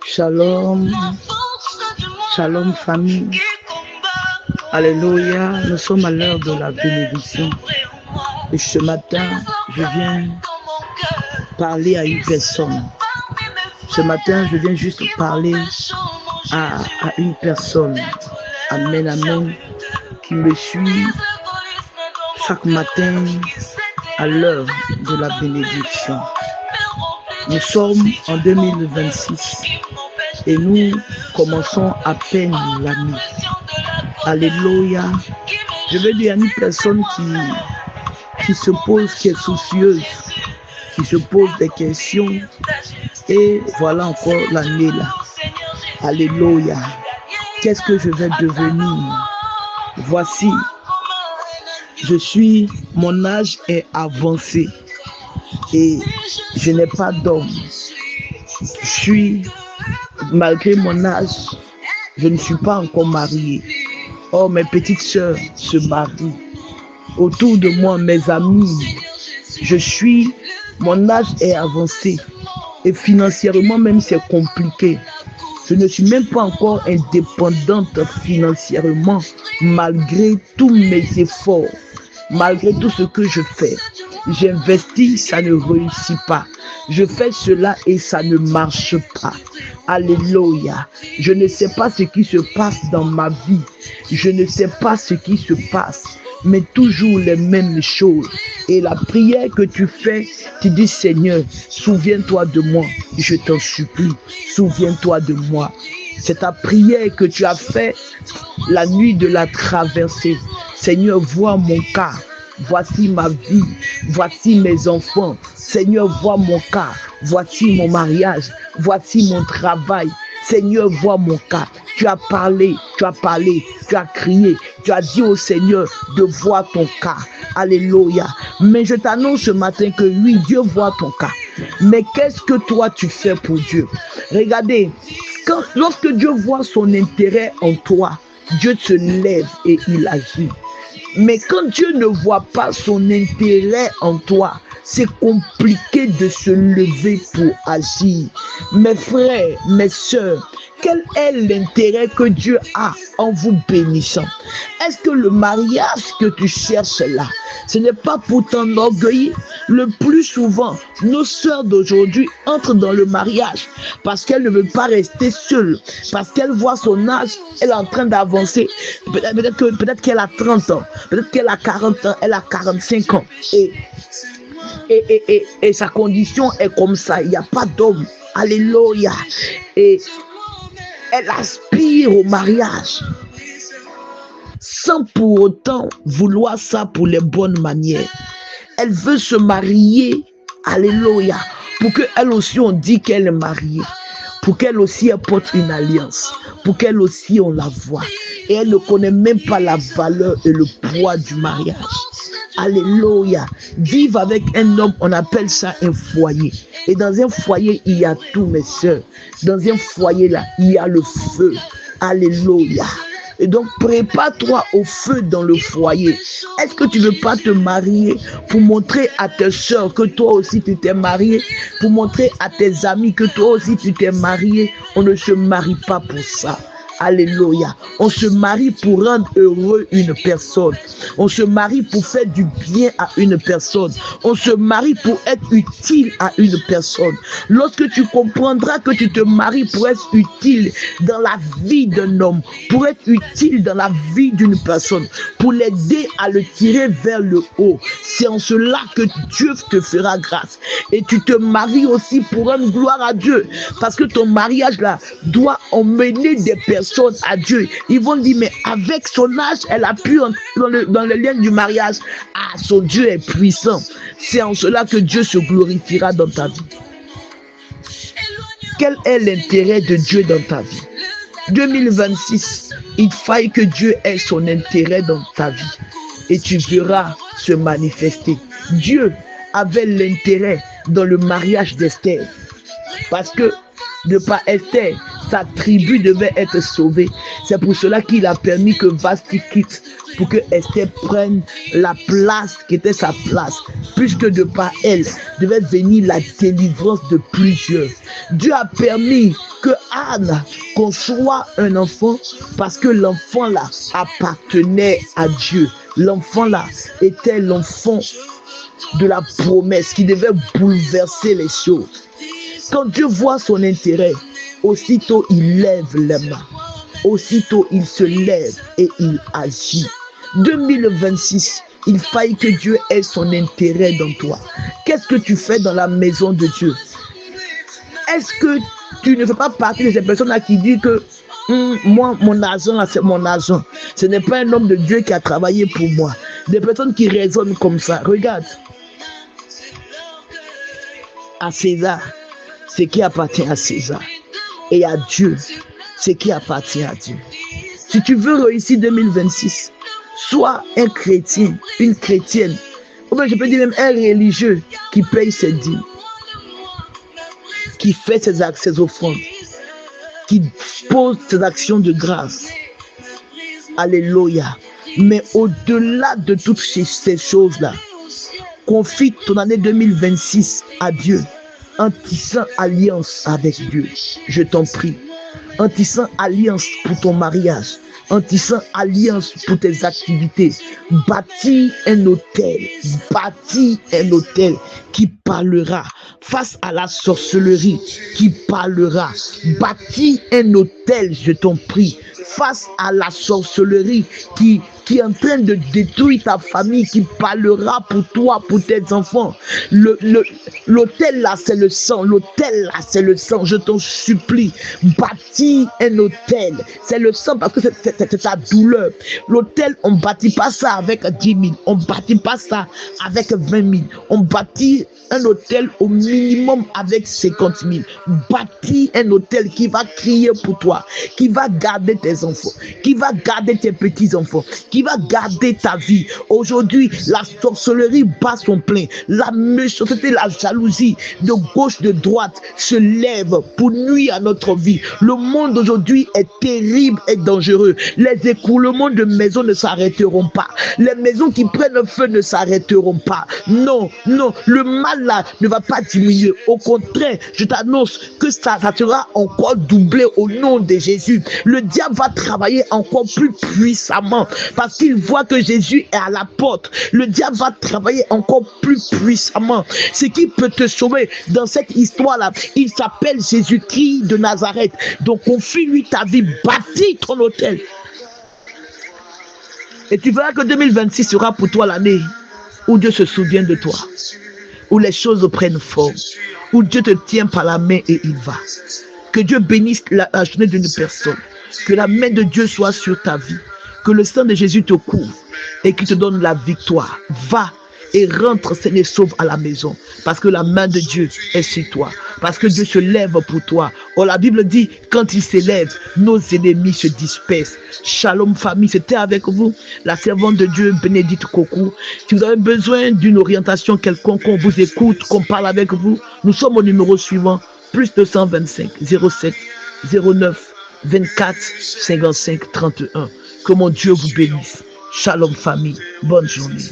Shalom, shalom famille. Alléluia, nous sommes à l'heure de la bénédiction. Et ce matin, je viens parler à une personne. Ce matin, je viens juste parler à une personne. Amen, amen. Qui me suit chaque matin à l'heure de la bénédiction. Nous sommes en 2026 et nous commençons à peine l'année. Alléluia. Je veux dire à une personne qui se pose, qui est soucieuse, qui se pose des questions. Et voilà encore l'année là. Alléluia. Qu'est-ce que je vais devenir? Voici, mon âge est avancé et je n'ai pas d'homme. Malgré mon âge, je ne suis pas encore marié. Oh, mes petites sœurs se marient. Autour de moi, mes amis, mon âge est avancé. Et financièrement même, c'est compliqué. Je ne suis même pas encore indépendante financièrement, malgré tous mes efforts, malgré tout ce que je fais. J'investis, ça ne réussit pas. Je fais cela et ça ne marche pas. Alléluia. Je ne sais pas ce qui se passe dans ma vie. Je ne sais pas ce qui se passe, mais toujours les mêmes choses. Et la prière que tu fais, tu dis Seigneur, souviens-toi de moi. Je t'en supplie, souviens-toi de moi. C'est ta prière que tu as fait la nuit de la traversée. Seigneur, vois mon cas. Voici ma vie, voici mes enfants. Seigneur, vois mon cas. Voici mon mariage, voici mon travail. Seigneur, vois mon cas. Tu as parlé, tu as crié, tu as dit au Seigneur de voir ton cas. Alléluia. Mais je t'annonce ce matin que oui, Dieu voit ton cas. Mais qu'est-ce que toi tu fais pour Dieu? Regardez, lorsque Dieu voit son intérêt en toi, Dieu se lève et il agit. Mais quand Dieu ne voit pas son intérêt en toi, c'est compliqué de se lever pour agir. Mes frères, mes sœurs, quel est l'intérêt que Dieu a en vous bénissant? Est-ce que le mariage que tu cherches là, ce n'est pas pour t'enorgueillir? Le plus souvent, nos sœurs d'aujourd'hui entrent dans le mariage parce qu'elles ne veulent pas rester seules, parce qu'elles voient son âge, elle est en train d'avancer. Peut-être qu'elle a 30 ans, peut-être qu'elle a 40 ans, elle a 45 ans. Et sa condition est comme ça, il n'y a pas d'homme. Alléluia. Et elle aspire au mariage sans pour autant vouloir ça pour les bonnes manières. Elle veut se marier, alléluia, pour qu'elle aussi on dit qu'elle est mariée, pour qu'elle aussi elle porte une alliance, pour qu'elle aussi on la voit. Et elle ne connaît même pas la valeur et le poids du mariage. Alléluia. Vivre avec un homme, on appelle ça un foyer. Et dans un foyer, il y a tout, mes soeurs. Dans un foyer, là, il y a le feu. Alléluia. Et donc, prépare-toi au feu dans le foyer. Est-ce que tu ne veux pas te marier pour montrer à tes soeurs que toi aussi tu t'es marié, pour montrer à tes amis que toi aussi tu t'es marié? On ne se marie pas pour ça. Alléluia. On se marie pour rendre heureux une personne. On se marie pour faire du bien à une personne. On se marie pour être utile à une personne. Lorsque tu comprendras que tu te maries pour être utile dans la vie d'un homme, pour être utile dans la vie d'une personne, pour l'aider à le tirer vers le haut, c'est en cela que Dieu te fera grâce. Et tu te maries aussi pour rendre gloire à Dieu. Parce que ton mariage là doit emmener des personnes à Dieu. Ils vont dire, mais avec son âge, elle a pu entrer dans le lien du mariage. Ah, son Dieu est puissant. C'est en cela que Dieu se glorifiera dans ta vie. Quel est l'intérêt de Dieu dans ta vie? 2026, il faille que Dieu ait son intérêt dans ta vie. Et tu verras se manifester. Dieu avait l'intérêt dans le mariage d'Esther. Parce que de par Esther, sa tribu devait être sauvée. C'est pour cela qu'il a permis que Vasti quitte, pour que Esther prenne la place qui était sa place, puisque de par elle devait venir la délivrance de plusieurs. Dieu a permis que Anne conçoit un enfant parce que l'enfant là appartenait à Dieu. L'enfant là était l'enfant de la promesse qui devait bouleverser les choses. Quand Dieu voit son intérêt, aussitôt il lève les mains. Aussitôt il se lève et il agit. 2026, il faille que Dieu ait son intérêt dans toi. Qu'est-ce que tu fais dans la maison de Dieu? Est-ce que tu ne fais pas partie de ces personnes-là qui disent que moi, mon argent, là, c'est mon argent. Ce n'est pas un homme de Dieu qui a travaillé pour moi. Des personnes qui raisonnent comme ça. Regarde. À César, ce qui appartient à César. Et à Dieu, ce qui appartient à Dieu. Si tu veux réussir 2026, sois un chrétien, une chrétienne, ou bien je peux dire même un religieux qui paye ses dîmes, qui fait ses offrandes, qui pose ses actions de grâce. Alléluia. Mais au-delà de toutes ces choses-là, confie ton année 2026 à Dieu en tissant alliance avec Dieu. Je t'en prie. En tissant alliance pour ton mariage, en tissant alliance pour tes activités. Bâtis un hôtel qui parlera face à la sorcellerie, qui parlera. Bâtis un hôtel, je t'en prie, face à la sorcellerie qui est en train de détruire ta famille, qui parlera pour toi, pour tes enfants. L'hôtel là, c'est le sang. L'hôtel là, c'est le sang. Je t'en supplie, bâtis un hôtel. C'est le sang parce que c'est ta douleur. L'hôtel, on ne bâtit pas ça avec 10 000. On ne bâtit pas ça avec 20 000. On bâtit un hôtel au minimum avec 50 000. Bâtis un hôtel qui va crier pour toi, qui va garder tes enfants, qui va garder tes petits-enfants, qui va garder ta vie. Aujourd'hui, la sorcellerie bat son plein. La méchanceté, la jalousie de gauche, de droite se lève pour nuire à notre vie. Le monde aujourd'hui est terrible et dangereux. Les écroulements de maisons ne s'arrêteront pas. Les maisons qui prennent feu ne s'arrêteront pas. Non, non, le mal là ne va pas diminuer. Au contraire, je t'annonce que ça sera encore doublé au nom de Jésus. Le diable va travailler encore plus puissamment parce qu'il voit que Jésus est à la porte. Le diable va travailler encore plus puissamment. Ce qui peut te sauver dans cette histoire-là, il s'appelle Jésus-Christ de Nazareth. Donc confie-lui ta vie, bâtis ton hôtel. Et tu verras que 2026 sera pour toi l'année où Dieu se souvient de toi, où les choses prennent forme, où Dieu te tient par la main et il va. Que Dieu bénisse la journée d'une personne, que la main de Dieu soit sur ta vie, que le sang de Jésus te couvre et qu'il te donne la victoire. Va et rentre sain et sauve à la maison, parce que la main de Dieu est sur toi, parce que Dieu se lève pour toi. Oh, la Bible dit, quand il s'élève, nos ennemis se dispersent. Shalom famille, c'était avec vous la servante de Dieu Bénédicte Kokou. Si vous avez besoin d'une orientation quelconque, qu'on vous écoute, qu'on parle avec vous, nous sommes au numéro suivant, plus 225 07 09 24 55 31. Que mon Dieu vous bénisse. Shalom famille, bonne journée.